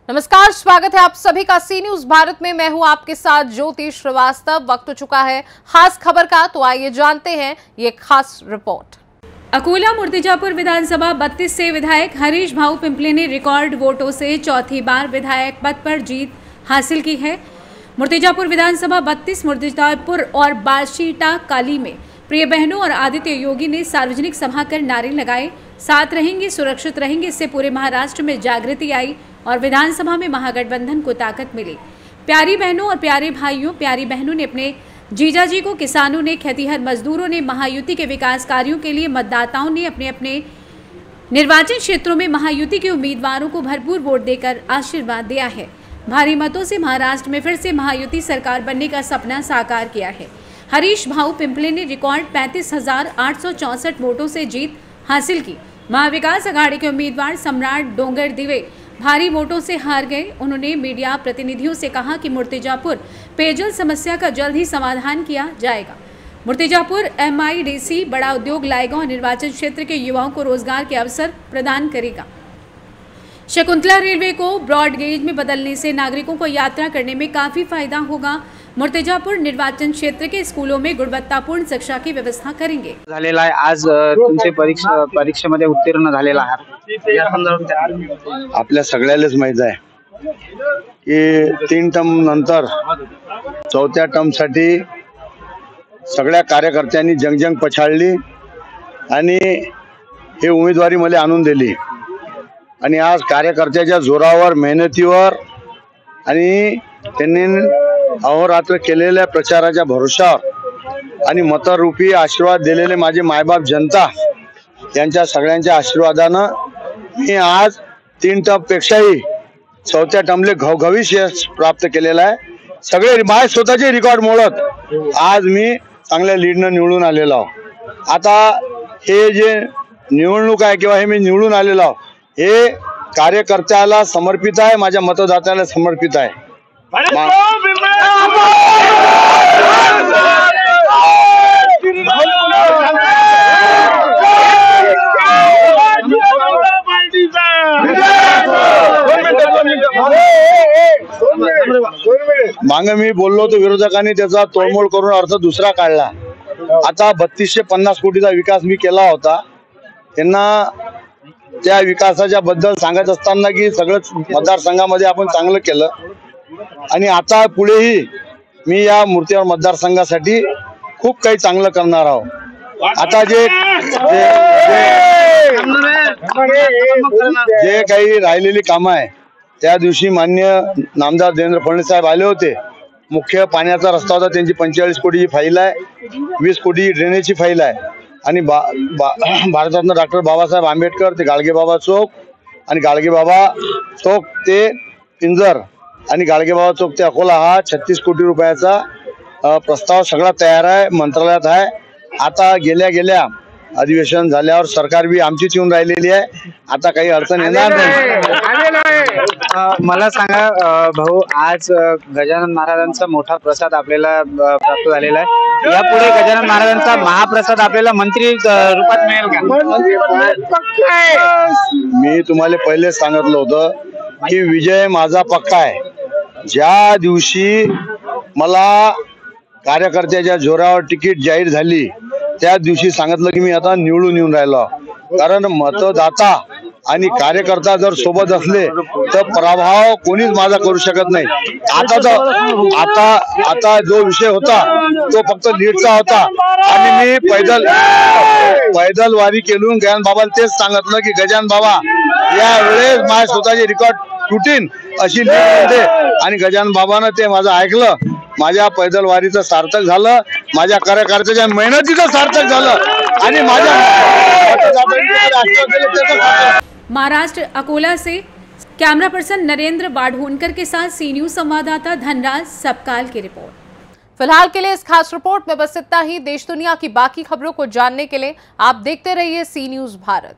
नमस्कार, स्वागत है आप सभी का सी न्यूज भारत में। मैं हूं आपके साथ ज्योति श्रीवास्तव। वक्त हो चुका है खास खबर का, तो आइए जानते हैं ये खास रिपोर्ट। अकोला मूर्तिजापुर विधानसभा 32 से विधायक हरीश भाऊ पिंपले ने रिकॉर्ड वोटों से चौथी बार विधायक पद पर जीत हासिल की है। मूर्तिजापुर विधानसभा 32 मूर्तिजापुर और बाशीटा काली में प्रिय बहनों और आदित्य योगी ने सार्वजनिक सभा कर नारे लगाए। साथ रहेंगे, सुरक्षित रहेंगे, इससे पूरे महाराष्ट्र में जागृति आई और विधानसभा में महागठबंधन को ताकत मिली। प्यारी बहनों और प्यारे भाइयों, प्यारी बहनों ने अपने जीजाजी को, किसानों ने, खेतीहर मजदूरों ने, महायुति के विकास कार्यों के लिए मतदाताओं ने अपने अपने निर्वाचन क्षेत्रों में महायुति के उम्मीदवारों को भरपूर वोट देकर आशीर्वाद दिया है। भारी मतों से महाराष्ट्र में फिर से महायुति सरकार बनने का सपना साकार किया है। हरीश भाऊ पिंपले ने रिकॉर्ड 35,864 वोटों से जीत हासिल की। महाविकास अघाड़ी के उम्मीदवार सम्राट डोंगर दिवे भारी वोटों से हार गए। उन्होंने मीडिया प्रतिनिधियों से कहा कि मूर्तिजापुर पेयजल समस्या का जल्द ही समाधान किया जाएगा। मूर्तिजापुर MIDC बड़ा उद्योग लाएगा और निर्वाचन क्षेत्र के युवाओं को रोजगार के अवसर प्रदान करेगा। शकुंतला रेलवे को ब्रॉड गेज में बदलने से नागरिकों को यात्रा करने में काफी फायदा होगा। मूर्तिजापुर निर्वाचन क्षेत्र के स्कूलों में गुणवत्तापूर्ण शिक्षा की व्यवस्था करेंगे। झालेला आहे आज तुमचे परीक्षेमध्ये उत्तीर्ण झालेला आहात। या संदर्भात आपल्या सगळ्यालाच माहित आहे की 3 टर्म नंतर 4थ्या टर्म साठी सगळ्या कार्यकर्त्यांनी जंग पछाडली आणि हे उमेदवारी मला आणून दिली आणि आज कार्यकर्त्याच्या जोरावर, मेहनतीवर आणि त्यांनी अहोरात्र केलेल्या प्रचाराच्या भरोशावर आणि मतरूपी आशीर्वाद दिलेले माझे मायबाप जनता यांच्या सगळ्यांच्या आशीर्वादानं मी आज 3 टर्म पेक्षाही 4थ्या टर्मले घवघवीत यश प्राप्त केलेला आहे। सगळे माझे स्वतःचे रेकॉर्ड मोडत आज मी चांगल्या लीडनं निवडून आलेलो आहे। आता हे जे निवडणूक आहे किंवा हे मी निवडून आलेलो आहे हे कार्यकर्त्याला समर्पित आहे, माझ्या मतदात्याला समर्पित आहे। मागे मी बोललो तो विरोधकांनी त्याचा तोडमोड करून अर्थ दुसरा काढला। आता 3250 कोटीचा विकास मी केला होता। त्यांना त्या विकासाच्या बद्दल सांगत असताना की सगळंच मतदारसंघामध्ये आपण चांगलं केलं आणि आता पुढेही मी या मूर्तिजापूर मतदारसंघासाठी खूप काही चांगलं करणार आहोत। आता जे काही राहिलेली कामं आहे त्या दिवशी माननीय नामदार देवेंद्र फडणवीस साहेब आले होते। मुख्य पाण्याचा रस्ता होता, त्यांची 45 कोटीची फाईल आहे, 20 कोटी ड्रेनेजची फाईल आहे आणि भारतरत्न डॉक्टर बाबासाहेब आंबेडकर ते गाडगेबाबा चौक आणि गाडगेबाबा चौक ते पिंजर आणि गाडगेबाबा चौक ते अकोला हा 36 कोटी रुपयाचा प्रस्ताव सगळा तयार आहे, मंत्रालयात आहे। आता गेल्या अधिवेशन झाल्यावर सरकार बी आमचीच येऊन राहिलेली आहे, आता काही अडचण येणार नाही। मला सांगा भाऊ, आज गजानन महाराजांचा मोठा प्रसाद आपल्याला प्राप्त झालेला आहे। यापुढे गजानन महाराजांचा महाप्रसाद आपल्याला मंत्री रूपात मिळेल का? मी तुम्हाला पहिले सांगितलं होतं की विजय माझा पक्का आहे। ज्या दिवशी मला कार्यकर्त्याच्या जोरावर तिकीट जाहीर झाली त्या दिवशी सांगितलं की मी आता निवडून येऊन राहिलो, कारण मतदाता आणि कार्यकर्ता जर सोबत असले तर प्रभाव कोणीच माझा करू शकत नाही। आता जो विषय होता तो फक्त लीडचा होता आणि मी पैदल वारी केलून गजानन बाबाला तेच सांगितलं की गजानन बाबा यावेळेस माझे स्वतःचे रेकॉर्ड तुटीन अशी लीड दे आणि गजानन बाबानं ते माझं ऐकलं। माझ्या पैदल वारीचं सार्थक झालं, माझ्या कार्यकर्त्याच्या मेहनतीचं सार्थक झालं आणि माझ्या महाराष्ट्र अकोला से कैमरा पर्सन नरेंद्र बाढ़ोनकर के साथ सी न्यूज संवाददाता धनराज सबकाल की रिपोर्ट। फिलहाल के लिए इस खास रिपोर्ट में बस इतना ही। देश दुनिया की बाकी खबरों को जानने के लिए आप देखते रहिए सी न्यूज भारत।